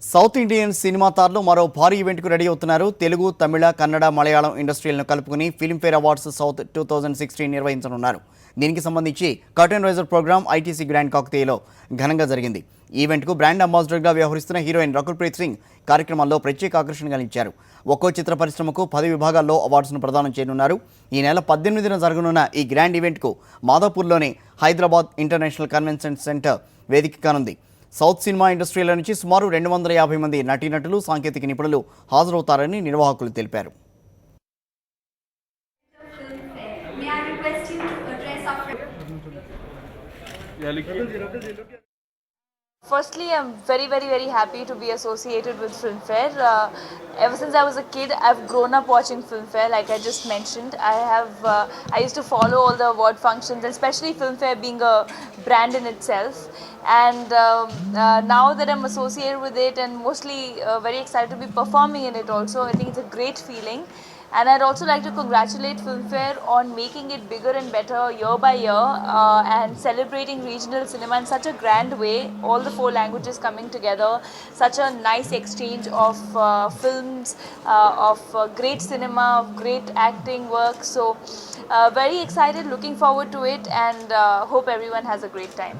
South Indian cinema తారలు మరో భారీ ఈవెంట్కు రెడీ అవుతున్నారు. తెలుగు, తమిళ, కన్నడ, మలయాళం ఇండస్ట్రీలను కలుపుకుని ఫిల్మ్ఫేర్ అవార్డ్స్ సౌత్ 2016 నిర్వహించనున్నారు. దీనికి సంబంధించి curtain raiser programme ITC grand కాకతీయలో ఘనంగా జరిగింది. ఈవెంట్కు బ్రాండ్ అంబాసిడర్గా వ్యవహరిస్తున్న హీరోయిన్ రకుల్ ప్రీత్ సింగ్ కార్యక్రమంలో ప్రత్యేక ఆకర్షణగా నిలిచారు. ఒక్కో చిత్ర పరిశ్రమకు 10 విభాగాల్లో అవార్డ్స్ను ప్రదానం చేయనున్నారు. ఈ నెల 18న జరగనున్న ఈ గ్రాండ్ ఈవెంట్కు మాదాపూర్లోని హైదరాబాద్ ఇంటర్నేషనల్ కన్వెన్షన్ సెంటర్ వేదిక కానుంది. సౌత్ సినిమా ఇండస్ట్రీల నుంచి సుమారు 250 మంది నటీనటులు, సాంకేతిక నిపుణులు హాజరవుతారని నిర్వాహకులు తెలిపారు. Firstly, I'm very happy to be associated with Filmfare. Ever since I was a kid, I've grown up watching Filmfare. Like I just mentioned, I used to follow all the award functions, especially Filmfare being a brand in itself. And now that I'm associated with it, and mostly very excited to be performing in it also, I think it's a great feeling. And I'd also like to congratulate Filmfare on making it bigger and better year by year and celebrating regional cinema in such a grand way, all the 4 languages coming together, such a nice exchange of films, of great cinema, of great acting work. So very excited, looking forward to it, and hope everyone has a great time.